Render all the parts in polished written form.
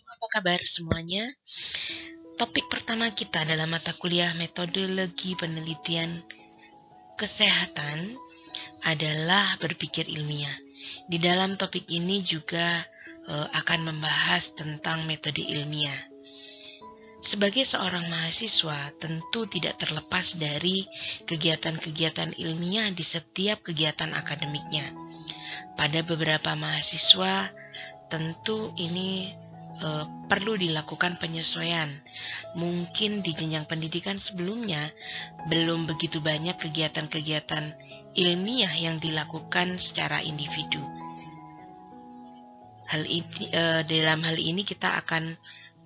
apa kabar semuanya? Topik pertama kita dalam mata kuliah metodologi penelitian kesehatan adalah berpikir ilmiah. Di dalam topik ini juga akan membahas tentang metode ilmiah. Sebagai seorang mahasiswa, tentu tidak terlepas dari kegiatan-kegiatan ilmiah di setiap kegiatan akademiknya. Pada beberapa mahasiswa, tentu ini perlu dilakukan penyesuaian. Mungkin di jenjang pendidikan sebelumnya belum begitu banyak kegiatan-kegiatan ilmiah yang dilakukan secara individu. Dalam hal ini kita akan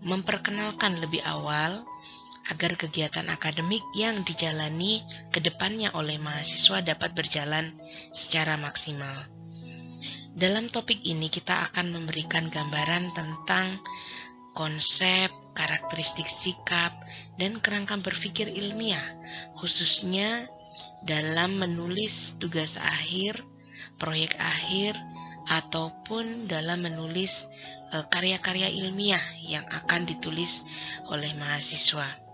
memperkenalkan lebih awal agar kegiatan akademik yang dijalani ke depannya oleh mahasiswa dapat berjalan secara maksimal. Dalam topik ini kita akan memberikan gambaran tentang konsep, karakteristik sikap, dan kerangka berpikir ilmiah, khususnya dalam menulis tugas akhir, proyek akhir, ataupun dalam menulis karya-karya ilmiah yang akan ditulis oleh mahasiswa.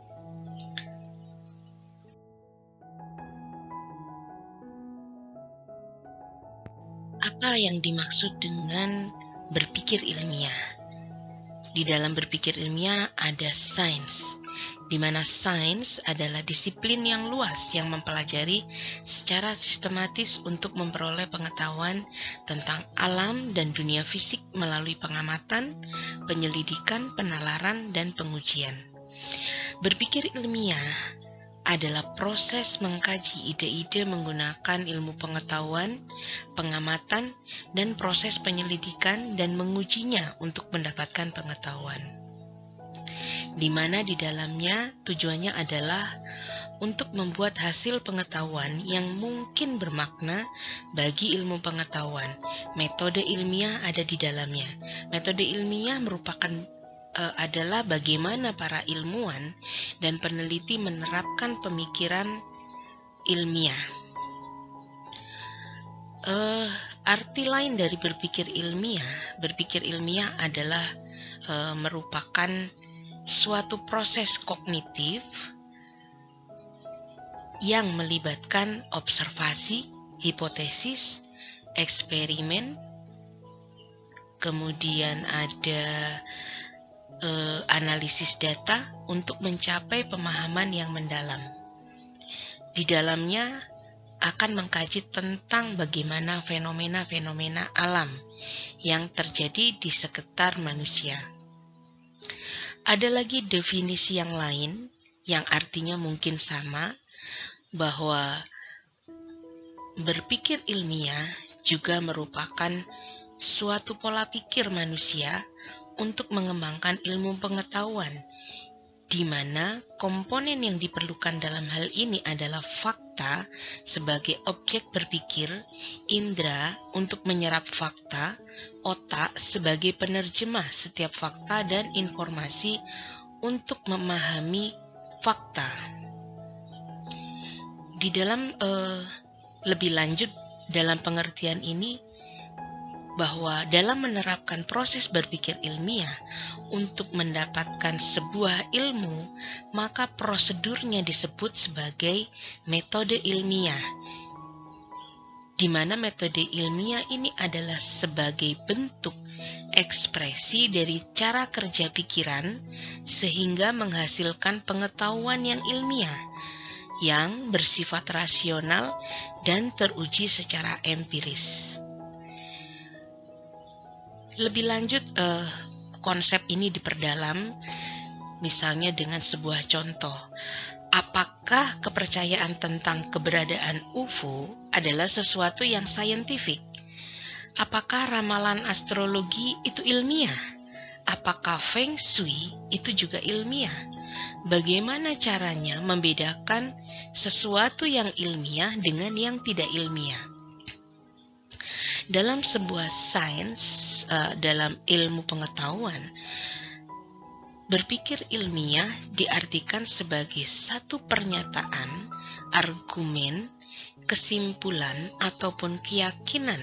Apa yang dimaksud dengan berpikir ilmiah? Di dalam berpikir ilmiah ada sains, di mana sains adalah disiplin yang luas yang mempelajari secara sistematis untuk memperoleh pengetahuan tentang alam dan dunia fisik melalui pengamatan, penyelidikan, penalaran, dan pengujian. Berpikir ilmiah adalah proses mengkaji ide-ide menggunakan ilmu pengetahuan, pengamatan, dan proses penyelidikan dan mengujinya untuk mendapatkan pengetahuan. Di mana di dalamnya tujuannya adalah untuk membuat hasil pengetahuan yang mungkin bermakna bagi ilmu pengetahuan. Metode ilmiah ada di dalamnya. Metode ilmiah merupakan adalah bagaimana para ilmuwan dan peneliti menerapkan pemikiran ilmiah. Arti lain dari berpikir ilmiah adalah merupakan suatu proses kognitif yang melibatkan observasi, hipotesis, eksperimen, kemudian ada analisis data untuk mencapai pemahaman yang mendalam. Di dalamnya akan mengkaji tentang bagaimana fenomena-fenomena alam yang terjadi di sekitar manusia. Ada lagi definisi yang lain yang artinya mungkin sama, bahwa berpikir ilmiah juga merupakan suatu pola pikir manusia untuk mengembangkan ilmu pengetahuan, di mana komponen yang diperlukan dalam hal ini adalah fakta sebagai objek berpikir, indera untuk menyerap fakta, otak sebagai penerjemah setiap fakta dan informasi untuk memahami fakta. Di dalam lebih lanjut dalam pengertian ini, bahwa dalam menerapkan proses berpikir ilmiah untuk mendapatkan sebuah ilmu, maka prosedurnya disebut sebagai metode ilmiah, di mana metode ilmiah ini adalah sebagai bentuk ekspresi dari cara kerja pikiran sehingga menghasilkan pengetahuan yang ilmiah, yang bersifat rasional dan teruji secara empiris. Lebih lanjut, konsep ini diperdalam misalnya dengan sebuah contoh. Apakah kepercayaan tentang keberadaan UFO adalah sesuatu yang saintifik? Apakah ramalan astrologi itu ilmiah? Apakah Feng Shui itu juga ilmiah? Bagaimana caranya membedakan sesuatu yang ilmiah dengan yang tidak ilmiah? Dalam sebuah sains, dalam ilmu pengetahuan, berpikir ilmiah diartikan sebagai satu pernyataan, argumen, kesimpulan, ataupun keyakinan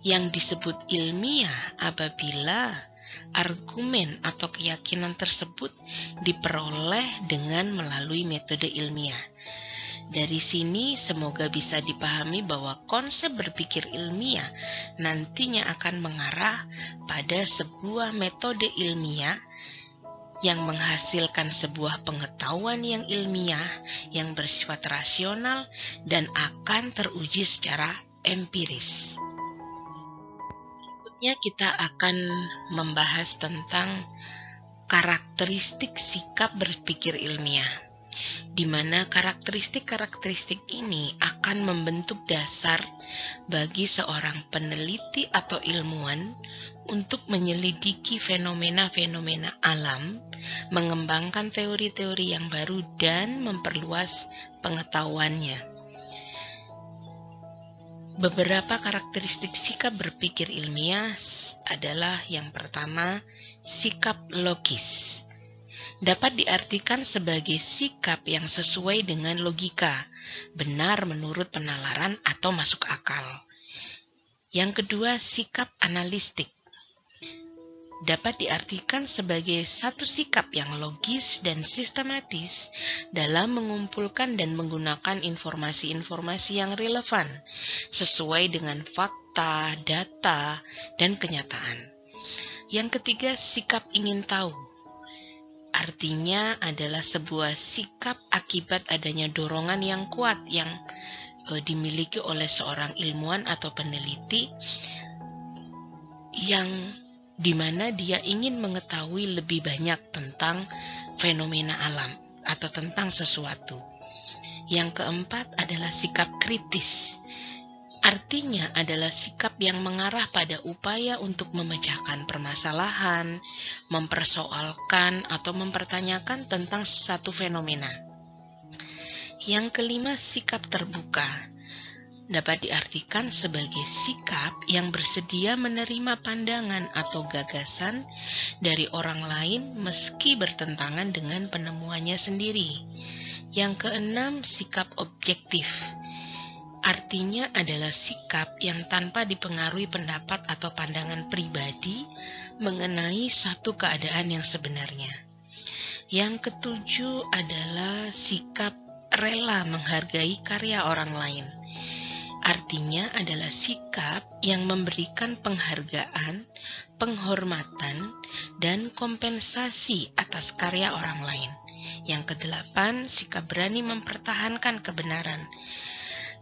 yang disebut ilmiah apabila argumen atau keyakinan tersebut diperoleh dengan melalui metode ilmiah. Dari sini semoga bisa dipahami bahwa konsep berpikir ilmiah nantinya akan mengarah pada sebuah metode ilmiah yang menghasilkan sebuah pengetahuan yang ilmiah yang bersifat rasional dan akan teruji secara empiris. Berikutnya kita akan membahas tentang karakteristik sikap berpikir ilmiah, di mana karakteristik-karakteristik ini akan membentuk dasar bagi seorang peneliti atau ilmuwan untuk menyelidiki fenomena-fenomena alam, mengembangkan teori-teori yang baru, dan memperluas pengetahuannya. Beberapa karakteristik sikap berpikir ilmiah adalah yang pertama, sikap logis. Dapat diartikan sebagai sikap yang sesuai dengan logika, benar menurut penalaran atau masuk akal. Yang kedua, sikap analistik. Dapat diartikan sebagai satu sikap yang logis dan sistematis dalam mengumpulkan dan menggunakan informasi-informasi yang relevan sesuai dengan fakta, data, dan kenyataan. Yang ketiga, sikap ingin tahu. Artinya adalah sebuah sikap akibat adanya dorongan yang kuat yang dimiliki oleh seorang ilmuwan atau peneliti yang dimana dia ingin mengetahui lebih banyak tentang fenomena alam atau tentang sesuatu. Yang keempat adalah sikap kritis. Artinya adalah sikap yang mengarah pada upaya untuk memecahkan permasalahan, mempersoalkan atau mempertanyakan tentang satu fenomena. Yang kelima, sikap terbuka. Dapat diartikan sebagai sikap yang bersedia menerima pandangan atau gagasan dari orang lain meski bertentangan dengan penemuannya sendiri. Yang keenam, sikap objektif. Artinya adalah sikap yang tanpa dipengaruhi pendapat atau pandangan pribadi mengenai satu keadaan yang sebenarnya. Yang ketujuh adalah sikap rela menghargai karya orang lain. Artinya adalah sikap yang memberikan penghargaan, penghormatan, dan kompensasi atas karya orang lain. Yang kedelapan, sikap berani mempertahankan kebenaran.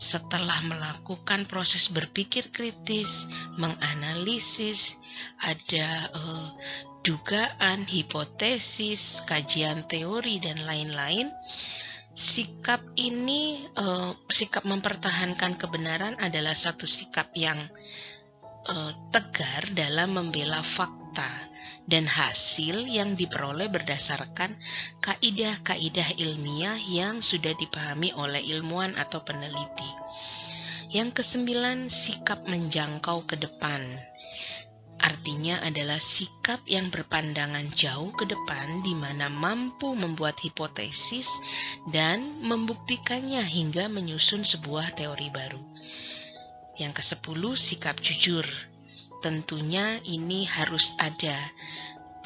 Setelah melakukan proses berpikir kritis, menganalisis, ada dugaan, hipotesis, kajian teori, dan lain-lain, sikap ini, sikap mempertahankan kebenaran adalah satu sikap yang tegar dalam membela fakta dan hasil yang diperoleh berdasarkan kaidah-kaidah ilmiah yang sudah dipahami oleh ilmuwan atau peneliti. Yang kesembilan, sikap menjangkau ke depan. Artinya adalah sikap yang berpandangan jauh ke depan di mana mampu membuat hipotesis dan membuktikannya hingga menyusun sebuah teori baru. Yang kesepuluh, sikap jujur. Tentunya ini harus ada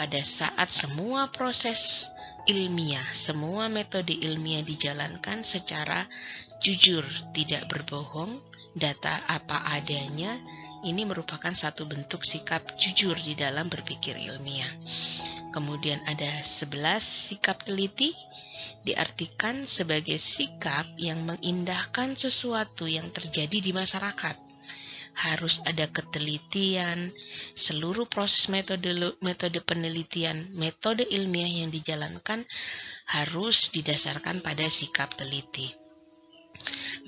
pada saat semua proses ilmiah, semua metode ilmiah dijalankan secara jujur, tidak berbohong, data apa adanya. Ini merupakan satu bentuk sikap jujur di dalam berpikir ilmiah. Kemudian ada 11, sikap teliti. Diartikan sebagai sikap yang mengindahkan sesuatu yang terjadi di masyarakat. Harus ada ketelitian, seluruh proses metode penelitian, metode ilmiah yang dijalankan harus didasarkan pada sikap teliti.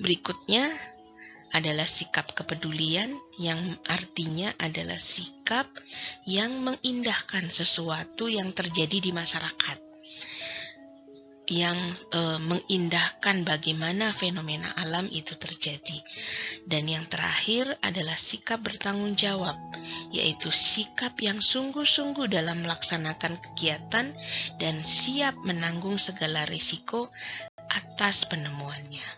Berikutnya adalah sikap kepedulian, yang artinya adalah sikap yang mengindahkan sesuatu yang terjadi di masyarakat, yang mengindahkan bagaimana fenomena alam itu terjadi. Dan yang terakhir adalah sikap bertanggung jawab, yaitu sikap yang sungguh-sungguh dalam melaksanakan kegiatan dan siap menanggung segala risiko atas penemuannya.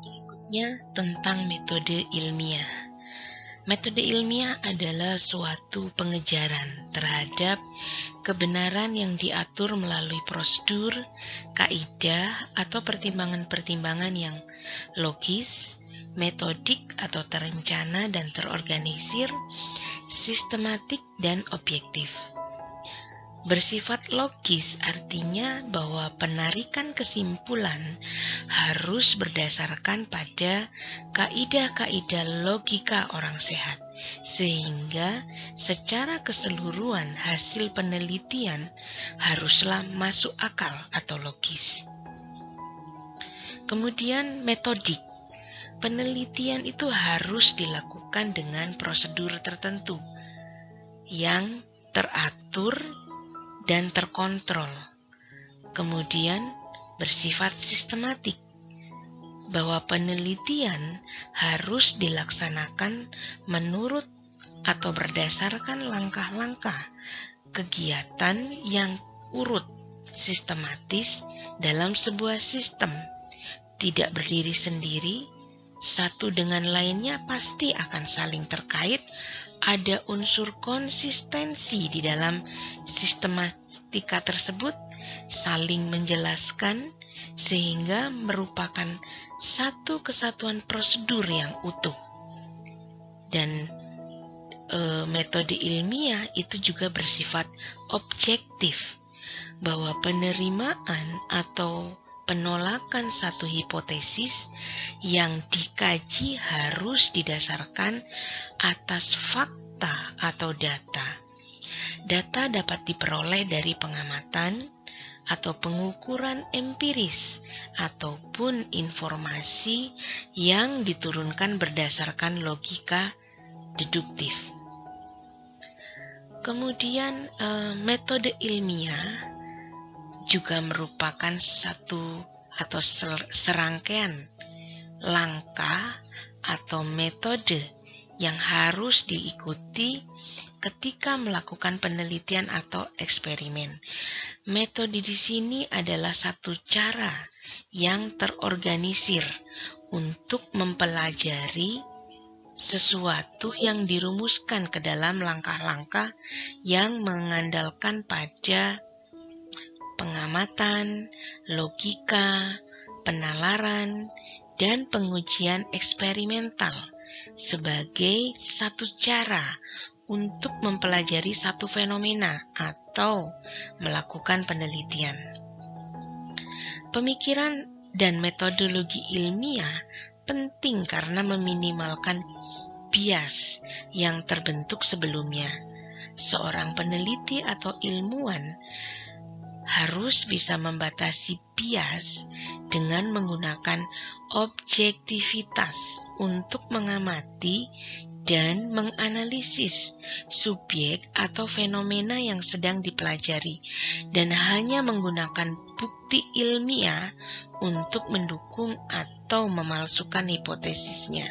Berikutnya tentang metode ilmiah. Metode ilmiah adalah suatu pengejaran terhadap kebenaran yang diatur melalui prosedur, kaidah, atau pertimbangan-pertimbangan yang logis, metodik atau terencana dan terorganisir, sistematik dan objektif. Bersifat logis artinya bahwa penarikan kesimpulan harus berdasarkan pada kaidah-kaidah logika orang sehat, sehingga secara keseluruhan hasil penelitian haruslah masuk akal atau logis. Kemudian metodik. Penelitian itu harus dilakukan dengan prosedur tertentu yang teratur dan terkontrol. Kemudian bersifat sistematik, bahwa penelitian harus dilaksanakan menurut atau berdasarkan langkah-langkah kegiatan yang urut, sistematis dalam sebuah sistem, tidak berdiri sendiri, satu dengan lainnya pasti akan saling terkait. Ada unsur konsistensi di dalam sistematika tersebut, saling menjelaskan, sehingga merupakan satu kesatuan prosedur yang utuh. Dan metode ilmiah itu juga bersifat objektif, bahwa penerimaan atau penolakan satu hipotesis yang dikaji harus didasarkan atas fakta atau data. Data dapat diperoleh dari pengamatan atau pengukuran empiris ataupun informasi yang diturunkan berdasarkan logika deduktif. Kemudian metode ilmiah juga merupakan satu atau serangkaian langkah atau metode yang harus diikuti ketika melakukan penelitian atau eksperimen. Metode di sini adalah satu cara yang terorganisir untuk mempelajari sesuatu yang dirumuskan ke dalam langkah-langkah yang mengandalkan pada pengamatan, logika, penalaran, dan pengujian eksperimental sebagai satu cara untuk mempelajari satu fenomena atau melakukan penelitian. Pemikiran dan metodologi ilmiah penting karena meminimalkan bias yang terbentuk sebelumnya. Seorang peneliti atau ilmuwan harus bisa membatasi bias dengan menggunakan objektivitas untuk mengamati dan menganalisis subjek atau fenomena yang sedang dipelajari, dan hanya menggunakan bukti ilmiah untuk mendukung atau memalsukan hipotesisnya.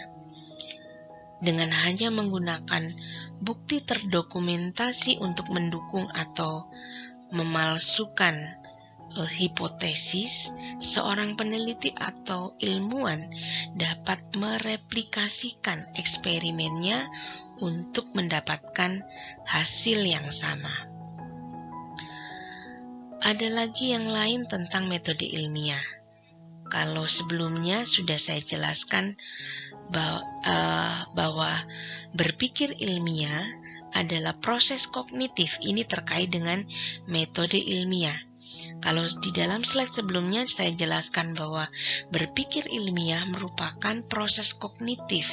Dengan hanya menggunakan bukti terdokumentasi untuk mendukung atau memalsukan hipotesis, seorang peneliti atau ilmuwan dapat mereplikasikan eksperimennya untuk mendapatkan hasil yang sama. Ada lagi yang lain tentang metode ilmiah. Kalau sebelumnya sudah saya jelaskan bahwa berpikir ilmiah adalah proses kognitif, ini terkait dengan metode ilmiah. Kalau di dalam slide sebelumnya saya jelaskan bahwa berpikir ilmiah merupakan proses kognitif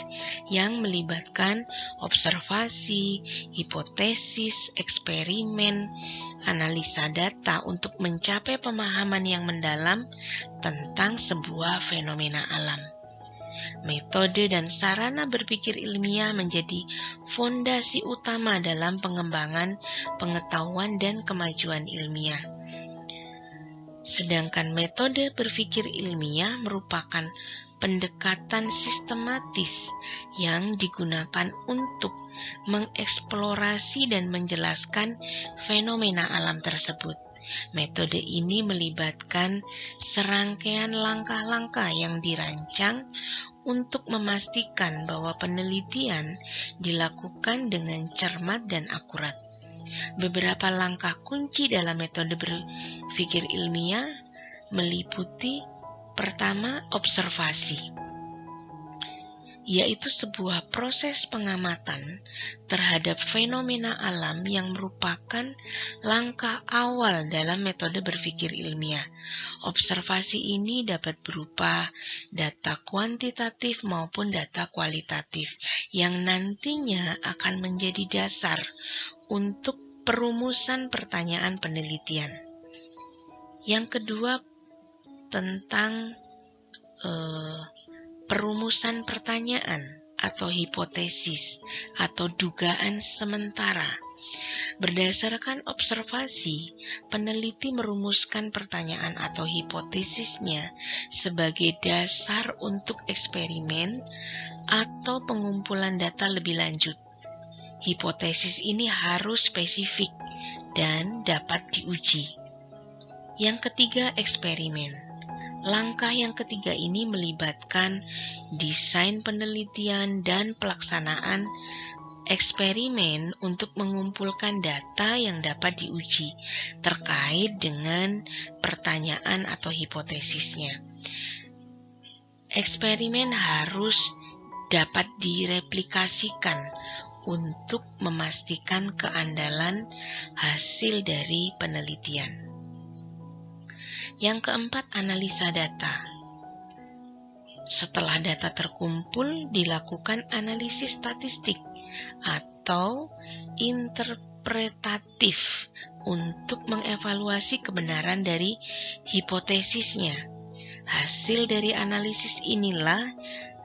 yang melibatkan observasi, hipotesis, eksperimen, analisa data untuk mencapai pemahaman yang mendalam tentang sebuah fenomena alam. Metode dan sarana berpikir ilmiah menjadi fondasi utama dalam pengembangan pengetahuan dan kemajuan ilmiah. Sedangkan metode berpikir ilmiah merupakan pendekatan sistematis yang digunakan untuk mengeksplorasi dan menjelaskan fenomena alam tersebut. Metode ini melibatkan serangkaian langkah-langkah yang dirancang untuk memastikan bahwa penelitian dilakukan dengan cermat dan akurat. Beberapa langkah kunci dalam metode berpikir ilmiah meliputi pertama, observasi, yaitu sebuah proses pengamatan terhadap fenomena alam yang merupakan langkah awal dalam metode berpikir ilmiah. Observasi ini dapat berupa data kuantitatif maupun data kualitatif yang nantinya akan menjadi dasar untuk perumusan pertanyaan penelitian. Yang kedua, tentang perumusan pertanyaan atau hipotesis atau dugaan sementara. Berdasarkan observasi, peneliti merumuskan pertanyaan atau hipotesisnya sebagai dasar untuk eksperimen atau pengumpulan data lebih lanjut. Hipotesis ini harus spesifik dan dapat diuji. Yang ketiga, eksperimen. Langkah yang ketiga ini melibatkan desain penelitian dan pelaksanaan eksperimen untuk mengumpulkan data yang dapat diuji terkait dengan pertanyaan atau hipotesisnya. Eksperimen harus dapat direplikasikan untuk memastikan keandalan hasil dari penelitian. Yang keempat, analisa data. Setelah data terkumpul, dilakukan analisis statistik atau interpretatif untuk mengevaluasi kebenaran dari hipotesisnya. Hasil dari analisis inilah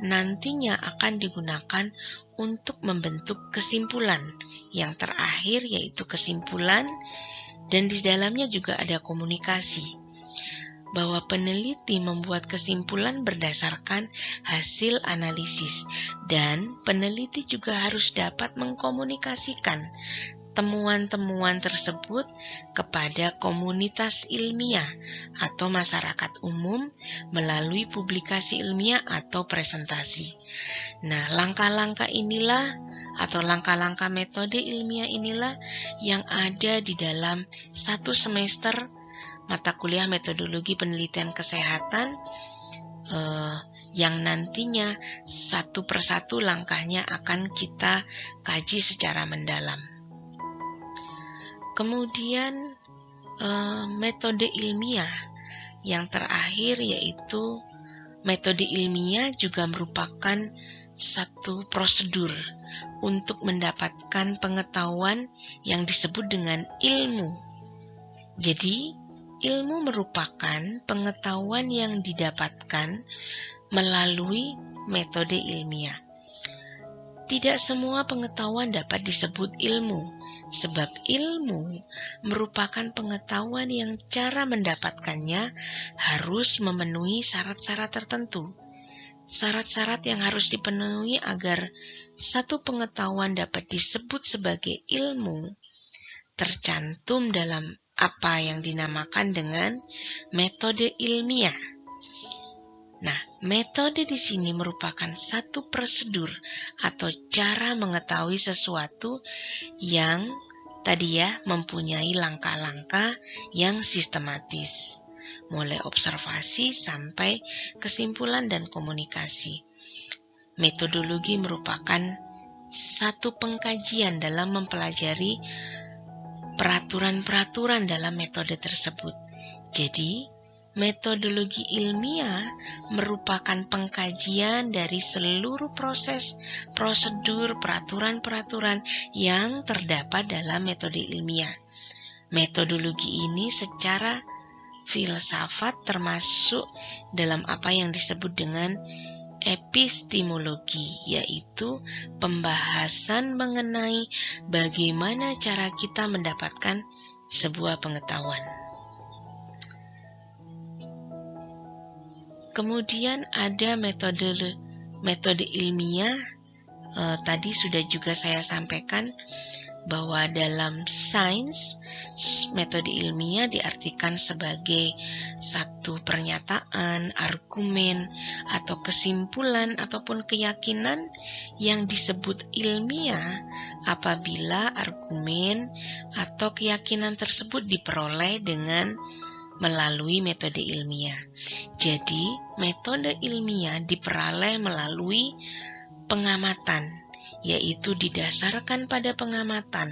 nantinya akan digunakan untuk membentuk kesimpulan. Yang terakhir yaitu kesimpulan, dan di dalamnya juga ada komunikasi, bahwa peneliti membuat kesimpulan berdasarkan hasil analisis, dan peneliti juga harus dapat mengkomunikasikan temuan-temuan tersebut kepada komunitas ilmiah atau masyarakat umum melalui publikasi ilmiah atau presentasi. Nah, langkah-langkah inilah atau langkah-langkah metode ilmiah inilah yang ada di dalam satu semester mata kuliah metodologi penelitian kesehatan yang nantinya satu persatu langkahnya akan kita kaji secara mendalam. Kemudian metode ilmiah yang terakhir yaitu metode ilmiah juga merupakan satu prosedur untuk mendapatkan pengetahuan yang disebut dengan ilmu. Jadi, ilmu merupakan pengetahuan yang didapatkan melalui metode ilmiah. Tidak semua pengetahuan dapat disebut ilmu, sebab ilmu merupakan pengetahuan yang cara mendapatkannya harus memenuhi syarat-syarat tertentu. Syarat-syarat yang harus dipenuhi agar satu pengetahuan dapat disebut sebagai ilmu tercantum dalam apa yang dinamakan dengan metode ilmiah. Nah, metode di sini merupakan satu prosedur atau cara mengetahui sesuatu yang tadi mempunyai langkah-langkah yang sistematis, mulai observasi sampai kesimpulan dan komunikasi. Metodologi merupakan satu pengkajian dalam mempelajari peraturan-peraturan dalam metode tersebut. Jadi, metodologi ilmiah merupakan pengkajian dari seluruh proses, prosedur, peraturan-peraturan yang terdapat dalam metode ilmiah. Metodologi ini secara filsafat termasuk dalam apa yang disebut dengan epistemologi, yaitu pembahasan mengenai bagaimana cara kita mendapatkan sebuah pengetahuan. Kemudian ada metode ilmiah, tadi sudah juga saya sampaikan bahwa dalam sains, metode ilmiah diartikan sebagai satu pernyataan, argumen, atau kesimpulan ataupun keyakinan yang disebut ilmiah apabila argumen atau keyakinan tersebut diperoleh dengan melalui metode ilmiah. Jadi, metode ilmiah diperoleh melalui pengamatan, yaitu didasarkan pada pengamatan.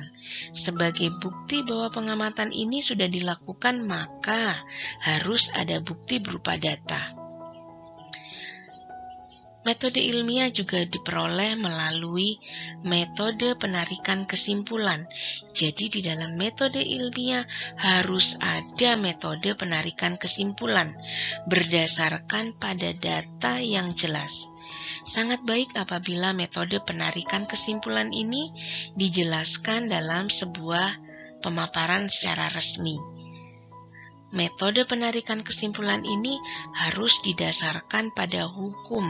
Sebagai bukti bahwa pengamatan ini sudah dilakukan, maka harus ada bukti berupa data. Metode ilmiah juga diperoleh melalui metode penarikan kesimpulan. Jadi di dalam metode ilmiah harus ada metode penarikan kesimpulan berdasarkan pada data yang jelas. Sangat baik apabila metode penarikan kesimpulan ini dijelaskan dalam sebuah pemaparan secara resmi. Metode penarikan kesimpulan ini harus didasarkan pada hukum,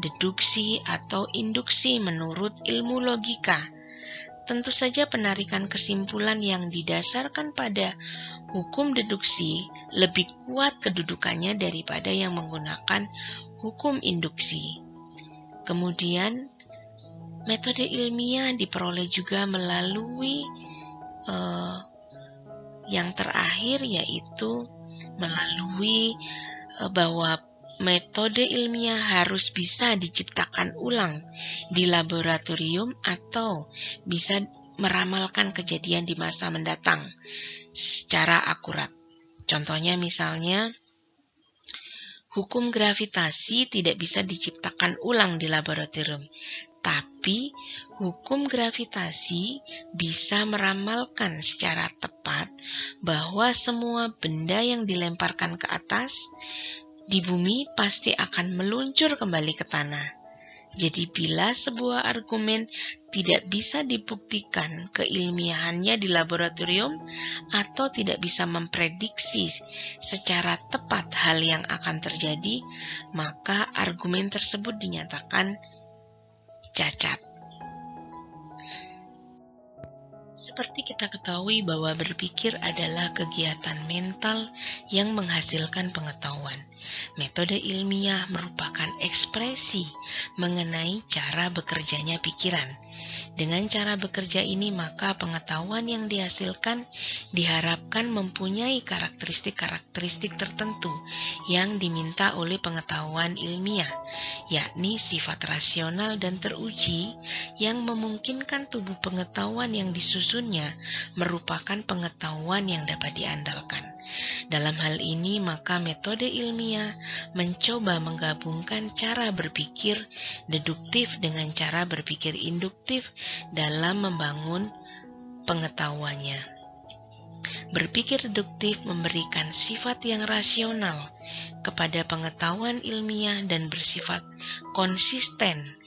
deduksi, atau induksi menurut ilmu logika. Tentu saja penarikan kesimpulan yang didasarkan pada hukum deduksi lebih kuat kedudukannya daripada yang menggunakan hukum induksi. Kemudian, metode ilmiah diperoleh juga melalui yang terakhir, yaitu melalui bahwa metode ilmiah harus bisa diciptakan ulang di laboratorium atau bisa meramalkan kejadian di masa mendatang secara akurat. Contohnya misalnya, hukum gravitasi tidak bisa diciptakan ulang di laboratorium, tapi hukum gravitasi bisa meramalkan secara tepat bahwa semua benda yang dilemparkan ke atas di bumi pasti akan meluncur kembali ke tanah. Jadi bila sebuah argumen tidak bisa dibuktikan keilmiahannya di laboratorium atau tidak bisa memprediksi secara tepat hal yang akan terjadi, maka argumen tersebut dinyatakan cacat. Seperti kita ketahui bahwa berpikir adalah kegiatan mental yang menghasilkan pengetahuan. Metode ilmiah merupakan ekspresi mengenai cara bekerjanya pikiran. Dengan cara bekerja ini, maka pengetahuan yang dihasilkan diharapkan mempunyai karakteristik-karakteristik tertentu yang diminta oleh pengetahuan ilmiah, yakni sifat rasional dan teruji yang memungkinkan tubuh pengetahuan yang disusunnya merupakan pengetahuan yang dapat diandalkan. Dalam hal ini, maka metode ilmiah mencoba menggabungkan cara berpikir deduktif dengan cara berpikir induktif dalam membangun pengetahuannya. Berpikir deduktif memberikan sifat yang rasional kepada pengetahuan ilmiah dan bersifat konsisten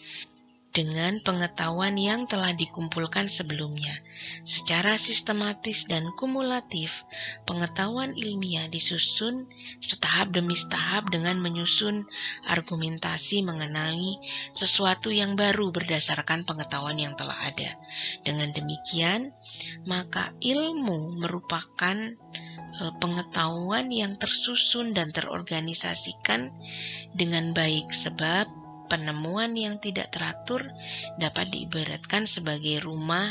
dengan pengetahuan yang telah dikumpulkan sebelumnya. Secara sistematis dan kumulatif, pengetahuan ilmiah disusun setahap demi setahap dengan menyusun argumentasi mengenai sesuatu yang baru berdasarkan pengetahuan yang telah ada. Dengan demikian, maka ilmu merupakan pengetahuan yang tersusun dan terorganisasikan dengan baik, sebab penemuan yang tidak teratur dapat diibaratkan sebagai rumah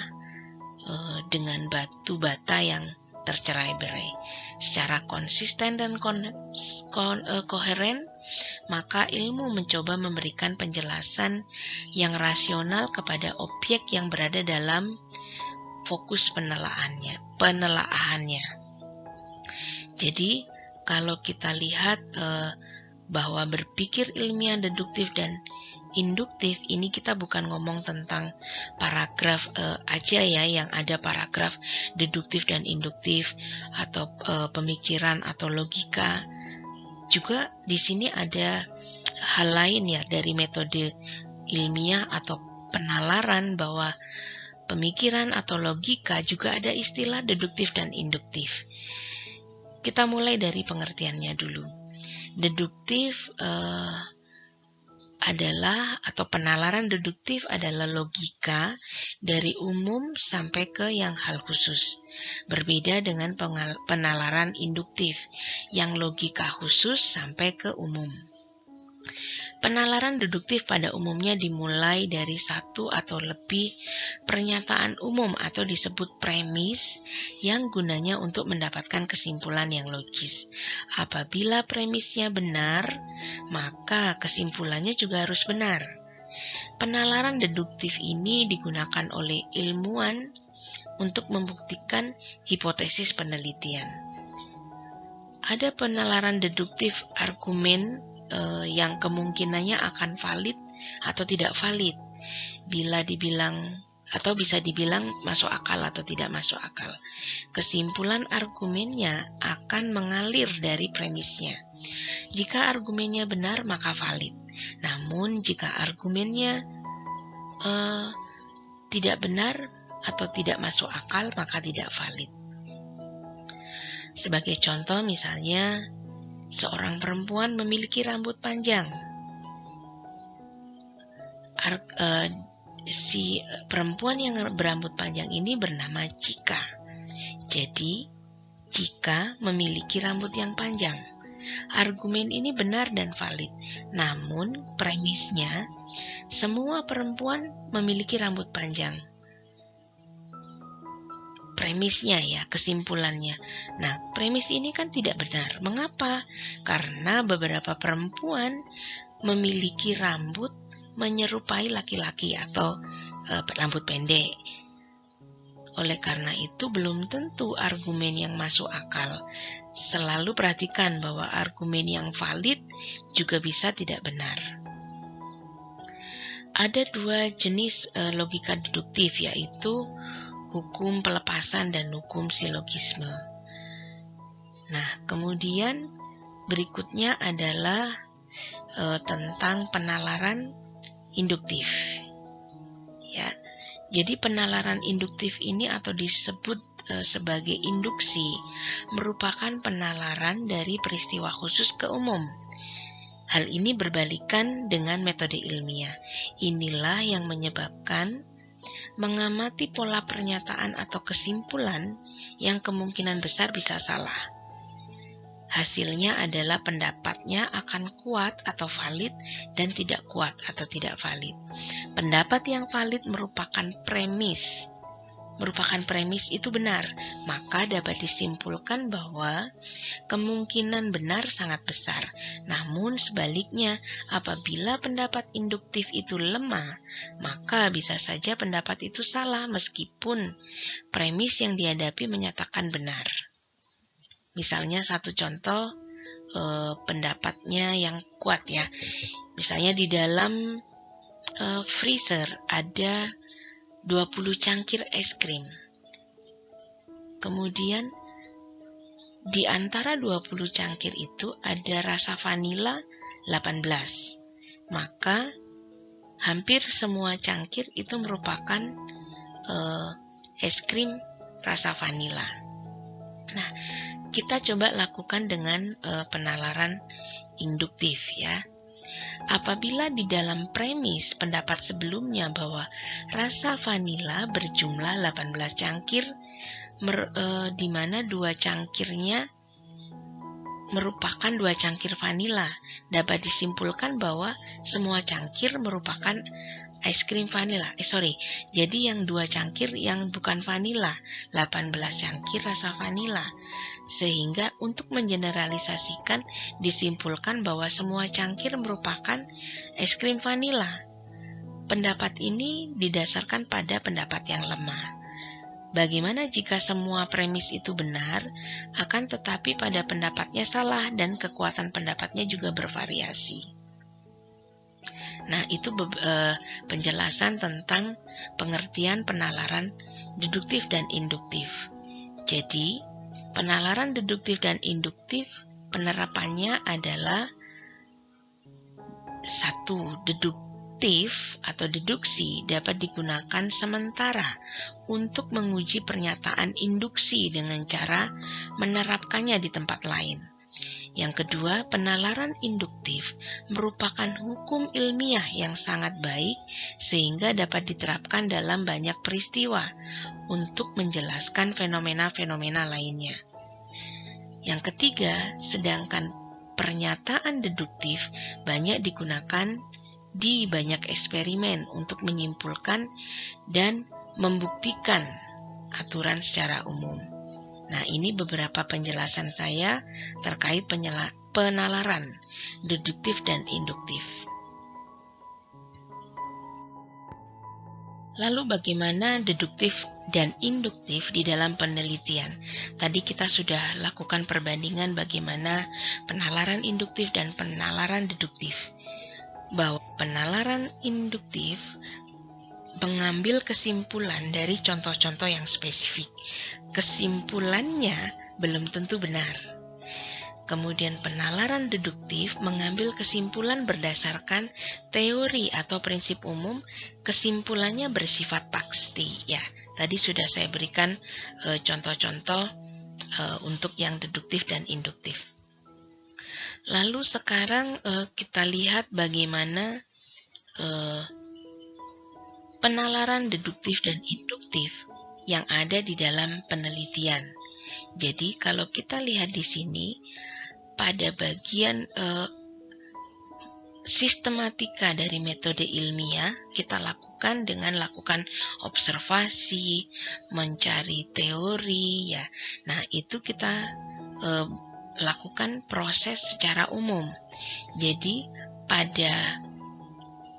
dengan batu bata yang tercerai-berai. Secara konsisten dan koheren, maka ilmu mencoba memberikan penjelasan yang rasional kepada objek yang berada dalam fokus penelaahannya. Jadi, kalau kita lihat bahwa berpikir ilmiah deduktif dan induktif ini, kita bukan ngomong tentang paragraf aja ya, yang ada paragraf deduktif dan induktif atau pemikiran atau logika. Juga di sini ada hal lain ya dari metode ilmiah atau penalaran, bahwa pemikiran atau logika juga ada istilah deduktif dan induktif. Kita mulai dari pengertiannya dulu. Deduktif adalah, atau penalaran deduktif adalah logika dari umum sampai ke yang hal khusus. Berbeda dengan penalaran induktif, yang logika khusus sampai ke umum. Penalaran deduktif pada umumnya dimulai dari satu atau lebih pernyataan umum atau disebut premis yang gunanya untuk mendapatkan kesimpulan yang logis. Apabila premisnya benar, maka kesimpulannya juga harus benar. Penalaran deduktif ini digunakan oleh ilmuwan untuk membuktikan hipotesis penelitian. Ada penalaran deduktif argumen yang kemungkinannya akan valid atau tidak valid, bisa dibilang masuk akal atau tidak masuk akal. Kesimpulan argumennya akan mengalir dari premisnya. Jika argumennya benar, maka valid. Namun jika argumennya tidak benar atau tidak masuk akal, maka tidak valid. Sebagai contoh, misalnya seorang perempuan memiliki rambut panjang. Si perempuan yang berambut panjang ini bernama Cika. Jadi, Cika memiliki rambut yang panjang. Argumen ini benar dan valid. Namun, premisnya, semua perempuan memiliki rambut panjang. Premisnya ya, kesimpulannya. Nah, premis ini kan tidak benar. Mengapa? Karena beberapa perempuan memiliki rambut menyerupai laki-laki atau rambut pendek. Oleh karena itu, belum tentu argumen yang masuk akal. Selalu perhatikan bahwa argumen yang valid juga bisa tidak benar. Ada dua jenis logika deduktif, yaitu hukum pelepasan dan hukum silogisme. Nah, kemudian berikutnya adalah tentang penalaran induktif. Ya, jadi penalaran induktif ini atau disebut sebagai induksi merupakan penalaran dari peristiwa khusus ke umum. Hal ini berbalikan dengan metode ilmiah. Inilah yang menyebabkan mengamati pola pernyataan atau kesimpulan yang kemungkinan besar bisa salah. Hasilnya adalah pendapatnya akan kuat atau valid dan tidak kuat atau tidak valid. Pendapat yang valid merupakan premis itu benar, maka dapat disimpulkan bahwa kemungkinan benar sangat besar. Namun sebaliknya, apabila pendapat induktif itu lemah, maka bisa saja pendapat itu salah meskipun premis yang dihadapi menyatakan benar. Misalnya satu contoh pendapatnya yang kuat ya. Misalnya di dalam freezer ada 20 cangkir es krim. Kemudian di antara 20 cangkir itu ada rasa vanila 18. Maka hampir semua cangkir itu merupakan es krim rasa vanila. Nah, kita coba lakukan dengan penalaran induktif ya. Apabila di dalam premis pendapat sebelumnya bahwa rasa vanila berjumlah 18 cangkir, di mana 2 cangkirnya merupakan 2 cangkir vanila, dapat disimpulkan bahwa semua cangkir merupakan es krim vanila. Jadi yang 2 cangkir yang bukan vanila, 18 cangkir rasa vanila. Sehingga untuk mengeneralisasikan disimpulkan bahwa semua cangkir merupakan es krim vanila. Pendapat ini didasarkan pada pendapat yang lemah. Bagaimana jika semua premis itu benar, akan tetapi pada pendapatnya salah dan kekuatan pendapatnya juga bervariasi. Nah, itu penjelasan tentang pengertian penalaran deduktif dan induktif. Jadi, penalaran deduktif dan induktif penerapannya adalah 1. Deduktif atau deduksi dapat digunakan sementara untuk menguji pernyataan induksi dengan cara menerapkannya di tempat lain. Yang kedua, penalaran induktif merupakan hukum ilmiah yang sangat baik sehingga dapat diterapkan dalam banyak peristiwa untuk menjelaskan fenomena-fenomena lainnya. Yang ketiga, sedangkan pernyataan deduktif banyak digunakan di banyak eksperimen untuk menyimpulkan dan membuktikan aturan secara umum. Nah, ini beberapa penjelasan saya terkait penalaran deduktif dan induktif. Lalu bagaimana deduktif dan induktif di dalam penelitian? Tadi kita sudah lakukan perbandingan bagaimana penalaran induktif dan penalaran deduktif. Bahwa penalaran induktif mengambil kesimpulan dari contoh-contoh yang spesifik. Kesimpulannya belum tentu benar. Kemudian penalaran deduktif mengambil kesimpulan berdasarkan teori atau prinsip umum, kesimpulannya bersifat pasti. Ya, tadi sudah saya berikan contoh-contoh untuk yang deduktif dan induktif. Lalu sekarang kita lihat bagaimana penalaran deduktif dan induktif yang ada di dalam penelitian. Jadi kalau kita lihat di sini, pada bagian sistematika dari metode ilmiah, kita lakukan dengan lakukan observasi, mencari teori, ya. Nah, itu kita lakukan proses secara umum. Jadi pada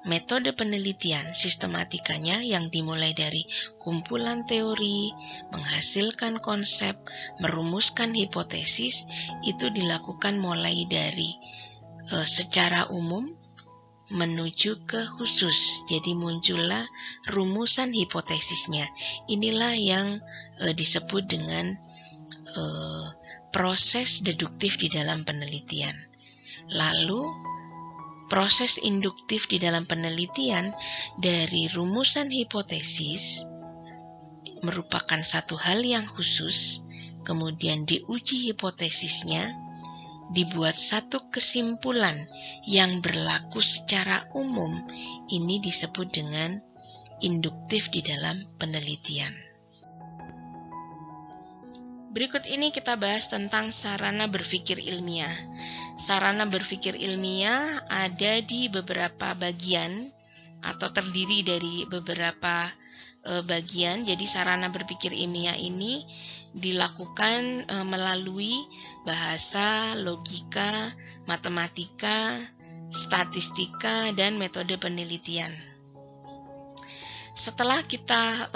metode penelitian sistematikanya yang dimulai dari kumpulan teori, menghasilkan konsep, merumuskan hipotesis, itu dilakukan mulai dari secara umum menuju ke khusus. Jadi muncullah rumusan hipotesisnya. Inilah yang disebut dengan proses deduktif di dalam penelitian. Lalu proses induktif di dalam penelitian dari rumusan hipotesis merupakan satu hal yang khusus, kemudian diuji hipotesisnya, dibuat satu kesimpulan yang berlaku secara umum. Ini disebut dengan induktif di dalam penelitian. Berikut ini kita bahas tentang sarana berpikir ilmiah. Sarana berpikir ilmiah ada di beberapa bagian atau terdiri dari beberapa bagian. Jadi sarana berpikir ilmiah ini dilakukan melalui bahasa, logika, matematika, statistika, dan metode penelitian. Setelah kita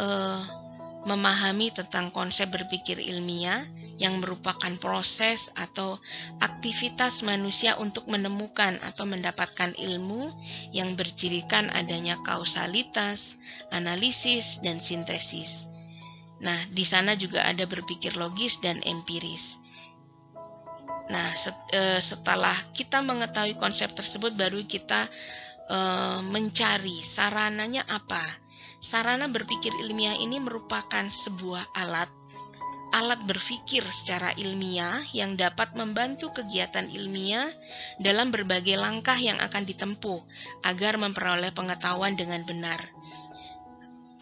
memahami tentang konsep berpikir ilmiah yang merupakan proses atau aktivitas manusia untuk menemukan atau mendapatkan ilmu yang bercirikan adanya kausalitas, analisis, dan sintesis. Nah, di sana juga ada berpikir logis dan empiris. Nah, setelah kita mengetahui konsep tersebut, baru kita mencari sarananya apa. Sarana berpikir ilmiah ini merupakan sebuah alat berpikir secara ilmiah yang dapat membantu kegiatan ilmiah dalam berbagai langkah yang akan ditempuh agar memperoleh pengetahuan dengan benar.